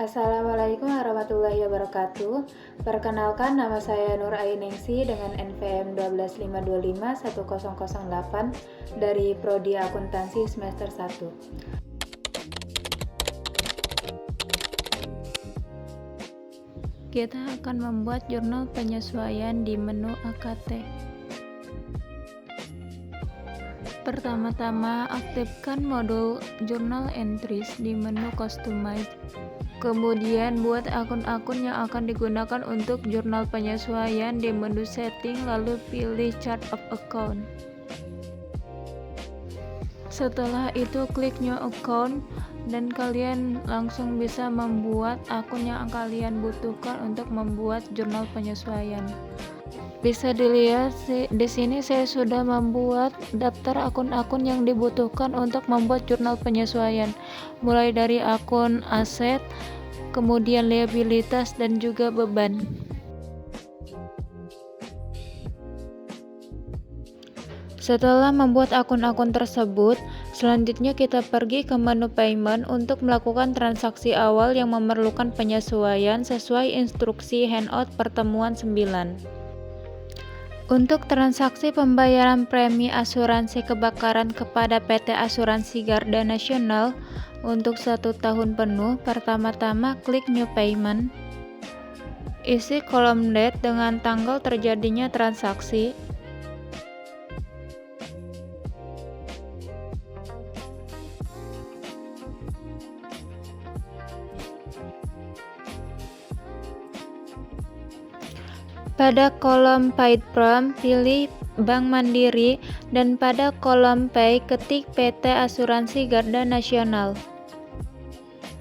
Assalamualaikum warahmatullahi wabarakatuh. Perkenalkan, nama saya Nur Ainingsi dengan NPM 125251008 dari Prodi Akuntansi semester 1. Kita akan membuat jurnal penyesuaian di menu AKT. Pertama-tama, aktifkan modul Journal Entries di menu Customize. Kemudian, buat akun-akun yang akan digunakan untuk jurnal penyesuaian di menu Setting, lalu pilih Chart of Account. Setelah itu, klik New Account dan kalian langsung bisa membuat akun yang kalian butuhkan untuk membuat jurnal penyesuaian. Bisa dilihat di sini saya sudah membuat daftar akun-akun yang dibutuhkan untuk membuat jurnal penyesuaian, mulai dari akun aset, kemudian liabilitas dan juga beban. Setelah membuat akun-akun tersebut, selanjutnya kita pergi ke menu payment untuk melakukan transaksi awal yang memerlukan penyesuaian sesuai instruksi handout pertemuan 9. Untuk transaksi pembayaran premi asuransi kebakaran kepada PT Asuransi Garda Nasional untuk 1 tahun penuh, pertama-tama klik New Payment. Isi kolom date dengan tanggal terjadinya transaksi. Pada kolom Paid From, pilih Bank Mandiri dan pada kolom Pay ketik PT Asuransi Garda Nasional.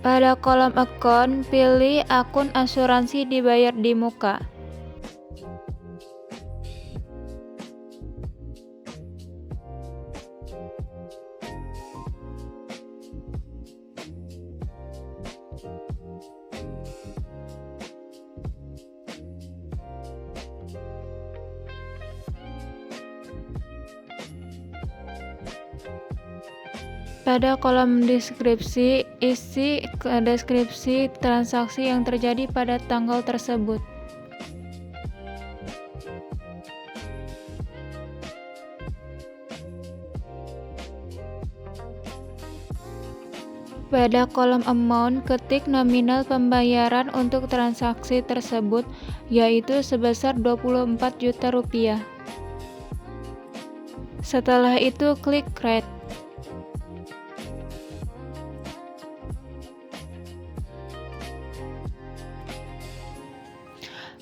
Pada kolom Account, pilih akun asuransi dibayar di muka. Pada kolom deskripsi, isi deskripsi transaksi yang terjadi pada tanggal tersebut. Pada kolom amount, ketik nominal pembayaran untuk transaksi tersebut, yaitu sebesar Rp24 juta. Setelah itu, klik Create.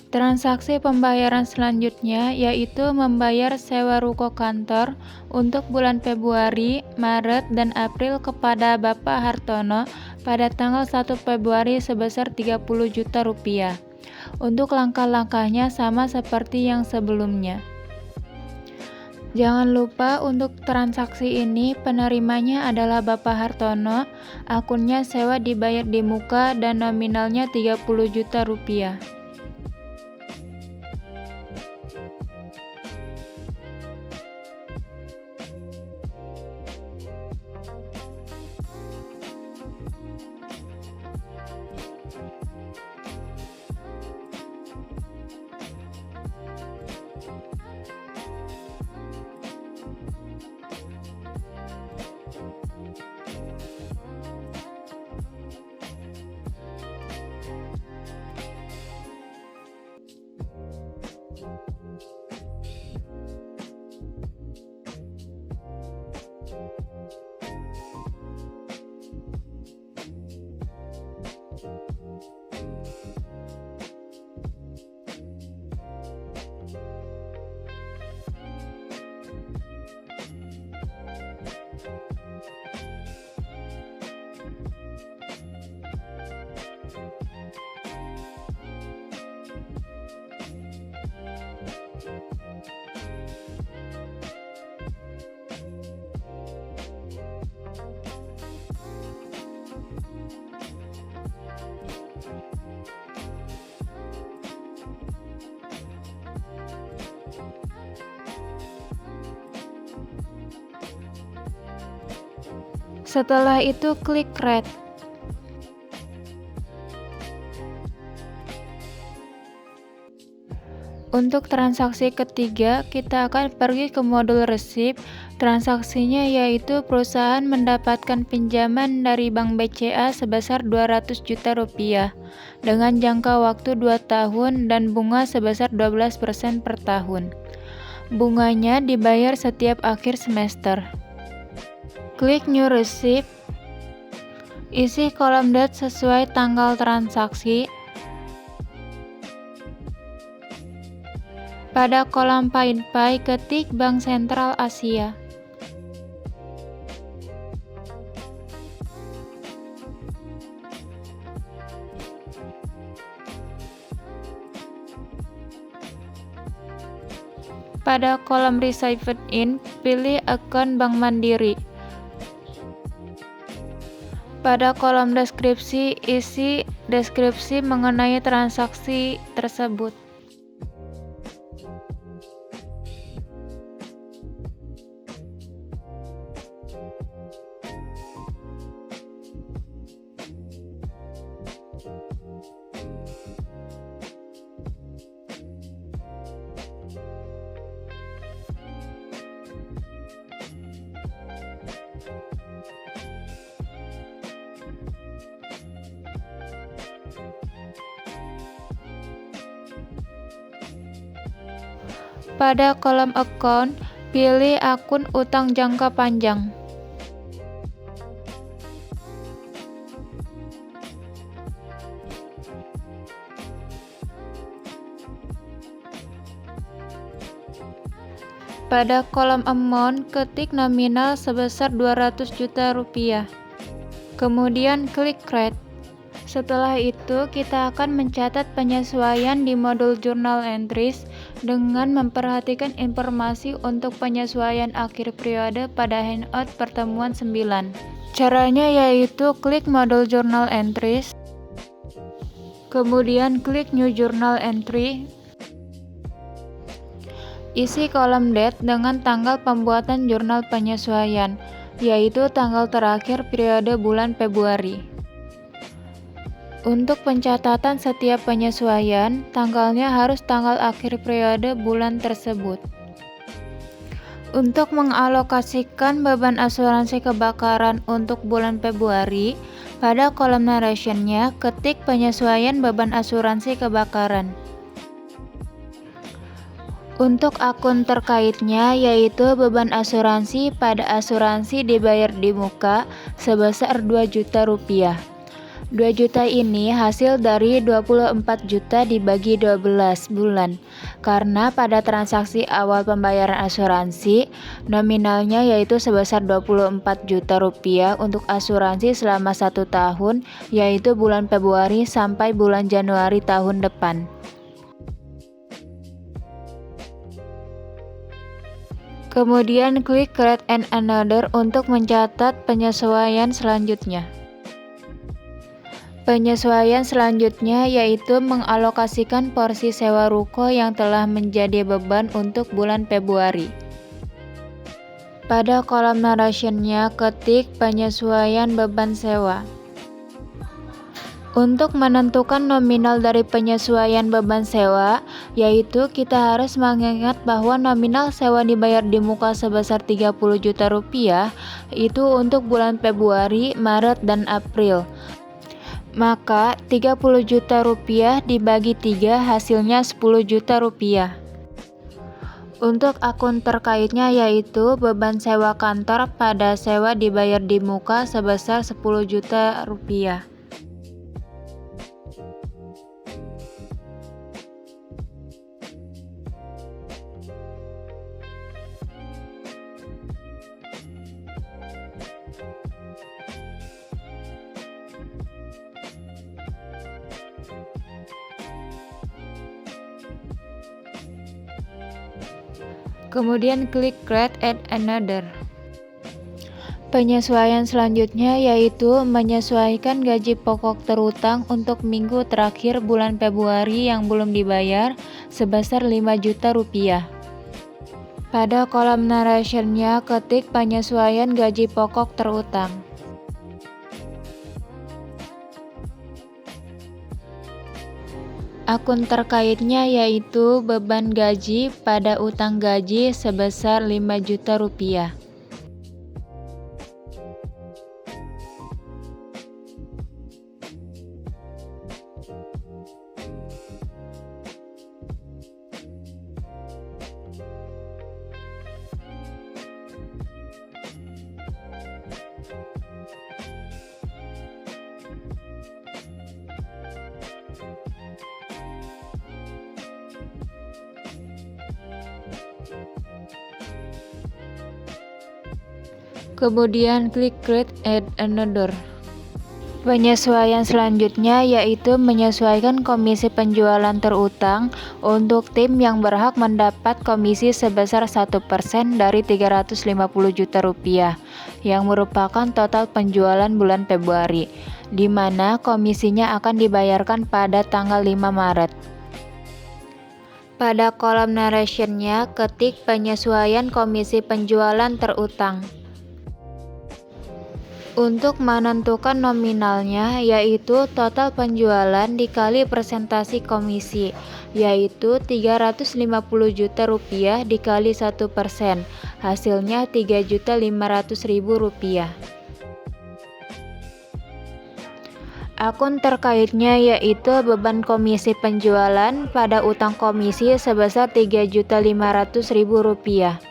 Transaksi pembayaran selanjutnya yaitu membayar sewa ruko kantor untuk bulan Februari, Maret, dan April kepada Bapak Hartono pada tanggal 1 Februari sebesar Rp30 juta. Untuk langkah-langkahnya sama seperti yang sebelumnya. Jangan lupa untuk transaksi ini penerimanya adalah Bapak Hartono, akunnya sewa dibayar di muka dan nominalnya Rp30 juta. Setelah itu klik Create. Untuk transaksi ketiga, kita akan pergi ke modul resip. Transaksinya yaitu perusahaan mendapatkan pinjaman dari Bank BCA sebesar 200 juta rupiah dengan jangka waktu 2 tahun dan bunga sebesar 12% per tahun. Bunganya dibayar setiap akhir semester. Klik New Receipt. Isi kolom date sesuai tanggal transaksi. Pada kolom PayPay, ketik Bank Sentral Asia. Pada kolom Received In, pilih akun Bank Mandiri. Pada kolom deskripsi, isi deskripsi mengenai transaksi tersebut. Pada kolom Account, pilih akun utang jangka panjang. Pada kolom Amount, ketik nominal sebesar 200 juta rupiah. Kemudian klik Create. Setelah itu, kita akan mencatat penyesuaian di modul Journal Entries dengan memperhatikan informasi untuk penyesuaian akhir periode pada handout pertemuan 9. Caranya yaitu klik modul Journal Entries, kemudian klik New Journal Entry, isi kolom date dengan tanggal pembuatan jurnal penyesuaian, yaitu tanggal terakhir periode bulan Februari. Untuk pencatatan setiap penyesuaian, tanggalnya harus tanggal akhir periode bulan tersebut. Untuk mengalokasikan beban asuransi kebakaran untuk bulan Februari, pada kolom narration-nya ketik penyesuaian beban asuransi kebakaran. Untuk akun terkaitnya yaitu beban asuransi pada asuransi dibayar di muka sebesar 2 juta rupiah. 2 juta ini hasil dari 24 juta dibagi 12 bulan. Karena pada transaksi awal pembayaran asuransi, nominalnya yaitu sebesar 24 juta rupiah untuk asuransi selama 1 tahun, yaitu bulan Februari sampai bulan Januari tahun depan. Kemudian klik Create and Another untuk mencatat penyesuaian selanjutnya. Penyesuaian selanjutnya yaitu mengalokasikan porsi sewa ruko yang telah menjadi beban untuk bulan Februari. Pada kolom narration-nya ketik penyesuaian beban sewa. Untuk menentukan nominal dari penyesuaian beban sewa, yaitu kita harus mengingat bahwa nominal sewa dibayar di muka sebesar 30 juta rupiah itu untuk bulan Februari, Maret, dan April. Maka 30 juta rupiah dibagi 3 hasilnya 10 juta rupiah. Untuk akun terkaitnya yaitu beban sewa kantor pada sewa dibayar di muka sebesar 10 juta rupiah. Kemudian klik Create and Another. Penyesuaian selanjutnya yaitu menyesuaikan gaji pokok terutang untuk minggu terakhir bulan Februari yang belum dibayar sebesar 5 juta rupiah. Pada kolom narration-nya ketik penyesuaian gaji pokok terutang. Akun terkaitnya yaitu beban gaji pada utang gaji sebesar 5 juta rupiah. Kemudian klik Create Add Another. Penyesuaian selanjutnya yaitu menyesuaikan komisi penjualan terutang untuk tim yang berhak mendapat komisi sebesar 1% dari 350 juta rupiah yang merupakan total penjualan bulan Februari, di mana komisinya akan dibayarkan pada tanggal 5 Maret. Pada kolom narration-nya ketik penyesuaian komisi penjualan terutang. Untuk menentukan nominalnya yaitu total penjualan dikali persentasi komisi, yaitu 350 juta rupiah dikali 1%, hasilnya 3.500.000 rupiah. Akun terkaitnya yaitu beban komisi penjualan pada utang komisi sebesar 3.500.000 rupiah.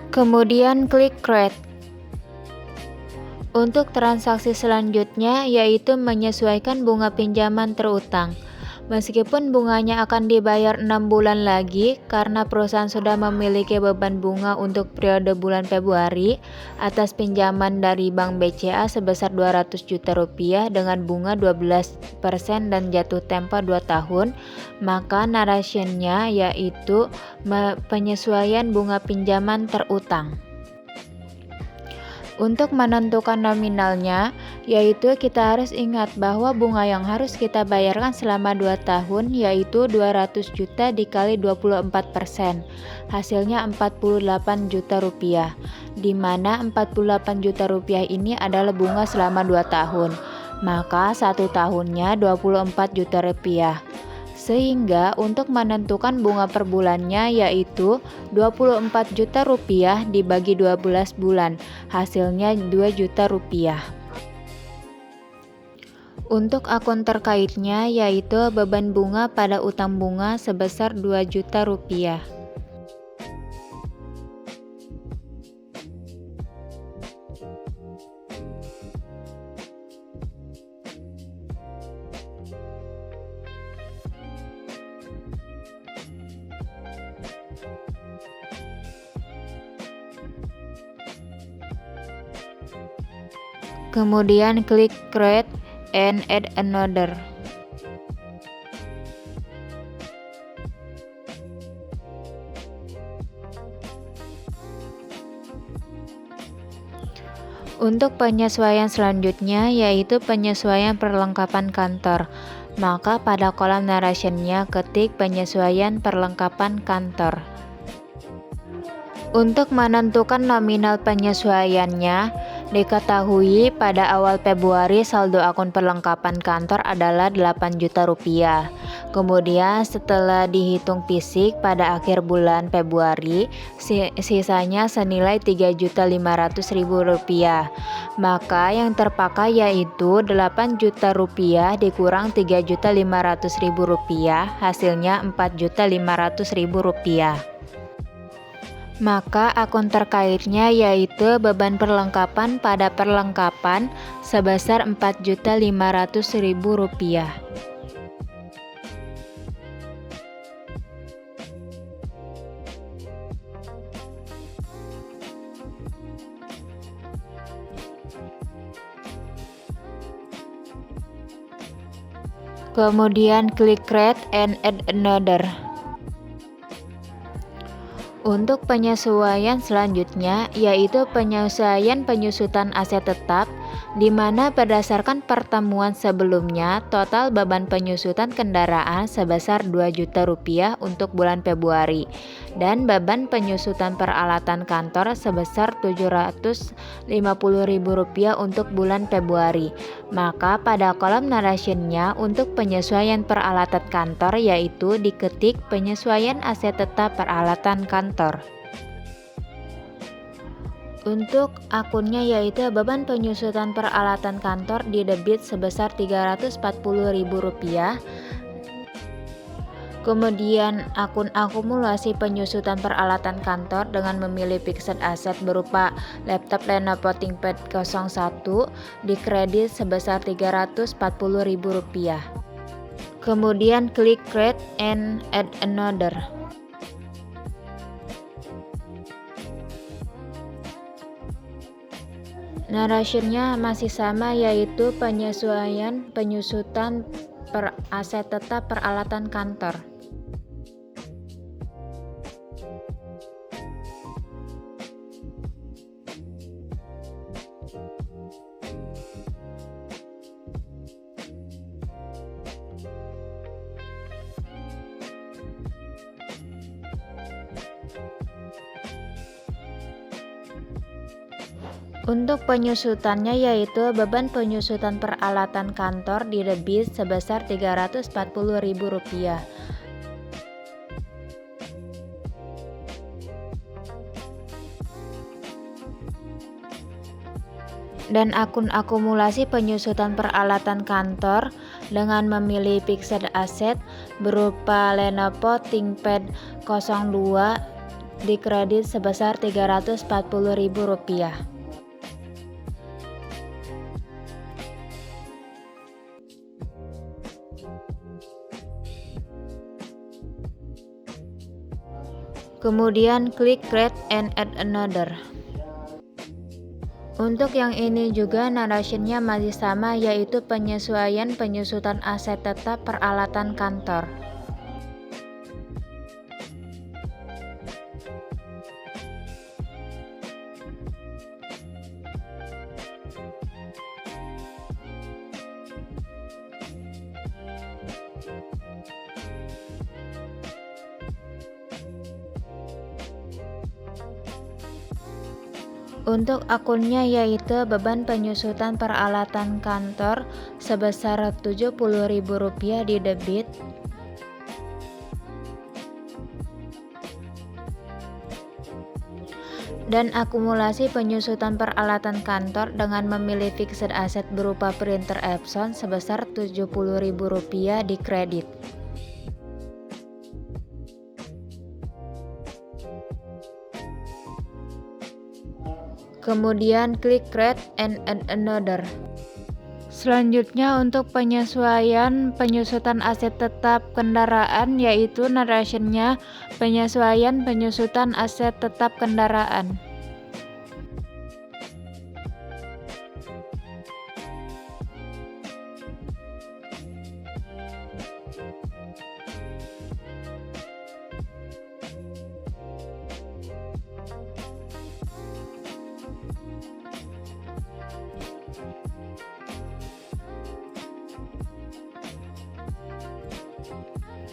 Kemudian klik Create. Untuk transaksi selanjutnya yaitu menyesuaikan bunga pinjaman terutang. Meskipun bunganya akan dibayar 6 bulan lagi karena perusahaan sudah memiliki beban bunga untuk periode bulan Februari atas pinjaman dari Bank BCA sebesar 200 juta rupiah dengan bunga 12% dan jatuh tempo 2 tahun, maka narasinya yaitu penyesuaian bunga pinjaman terutang. Untuk menentukan nominalnya, yaitu kita harus ingat bahwa bunga yang harus kita bayarkan selama 2 tahun yaitu 200 juta dikali 24%, hasilnya 48 juta rupiah, di mana 48 juta rupiah ini adalah bunga selama 2 tahun, maka 1 tahunnya 24 juta rupiah. Sehingga untuk menentukan bunga per bulannya yaitu 24 juta rupiah dibagi 12 bulan, hasilnya 2 juta rupiah. Untuk akun terkaitnya yaitu beban bunga pada utang bunga sebesar 2 juta rupiah. Kemudian klik Create and Add Another. Untuk penyesuaian selanjutnya yaitu penyesuaian perlengkapan kantor. Maka pada kolom narration-nya ketik penyesuaian perlengkapan kantor. Untuk menentukan nominal penyesuaiannya, diketahui pada awal Februari saldo akun perlengkapan kantor adalah 8 juta rupiah. Kemudian setelah dihitung fisik pada akhir bulan Februari, sisanya senilai 3.500.000 rupiah. Maka yang terpakai yaitu 8 juta rupiah dikurang 3.500.000 rupiah, hasilnya 4.500.000 rupiah. Maka akun terkaitnya yaitu beban perlengkapan pada perlengkapan sebesar 4.500.000 rupiah. Kemudian klik Create and Add Another. Untuk penyesuaian selanjutnya yaitu penyesuaian penyusutan aset tetap, di mana berdasarkan pertemuan sebelumnya total beban penyusutan kendaraan sebesar Rp2.000.000 untuk bulan Februari dan beban penyusutan peralatan kantor sebesar Rp750.000 untuk bulan Februari. Maka pada kolom narasinya untuk penyesuaian peralatan kantor yaitu diketik penyesuaian aset tetap peralatan kantor. Untuk akunnya yaitu beban penyusutan peralatan kantor didebit sebesar Rp340.000. Kemudian akun akumulasi penyusutan peralatan kantor dengan memilih fixed asset berupa laptop Lenovo ThinkPad 01 dikredit sebesar Rp340.000. Kemudian klik create and add another. Narasinya masih sama yaitu penyesuaian penyusutan per aset tetap peralatan kantor. Untuk penyusutannya yaitu beban penyusutan peralatan kantor didebit sebesar Rp340.000. Dan akun akumulasi penyusutan peralatan kantor dengan memilih fixed asset berupa Lenovo ThinkPad 02 dikredit sebesar Rp340.000. Kemudian klik create and add another. Untuk yang ini juga narasinya masih sama yaitu penyesuaian penyusutan aset tetap peralatan kantor. Untuk akunnya yaitu beban penyusutan peralatan kantor sebesar Rp70.000 didebit. Dan akumulasi penyusutan peralatan kantor dengan memilih fixed asset berupa printer Epson sebesar Rp70.000 dikredit. Kemudian klik create and add another. Selanjutnya untuk penyesuaian penyusutan aset tetap kendaraan yaitu narasinya penyesuaian penyusutan aset tetap kendaraan.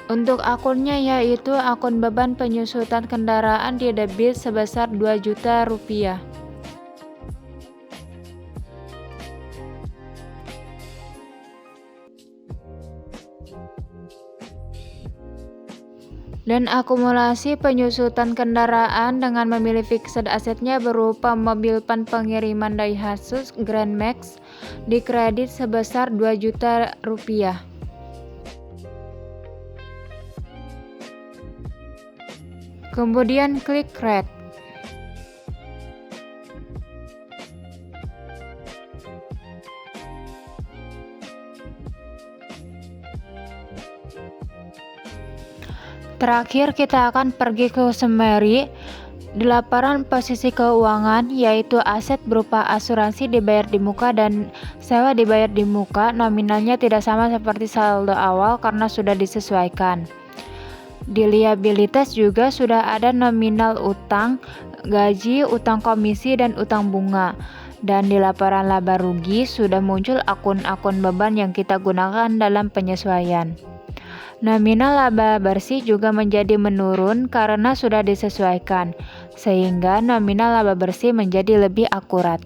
Untuk akunnya yaitu akun beban penyusutan kendaraan didebit sebesar Rp2.000.000. Dan akumulasi penyusutan kendaraan dengan memilih fixed assetnya berupa mobil pan pengiriman Daihatsu Grand Max dikredit sebesar Rp2.000.000. Kemudian klik create. Terakhir kita akan pergi ke summary. Di laporan posisi keuangan yaitu aset berupa asuransi dibayar di muka dan sewa dibayar di muka, nominalnya tidak sama seperti saldo awal karena sudah disesuaikan. Di liabilitas juga sudah ada nominal utang, gaji, utang komisi, dan utang bunga. Dan di laporan laba rugi sudah muncul akun-akun beban yang kita gunakan dalam penyesuaian. Nominal laba bersih juga menjadi menurun karena sudah disesuaikan, sehingga nominal laba bersih menjadi lebih akurat.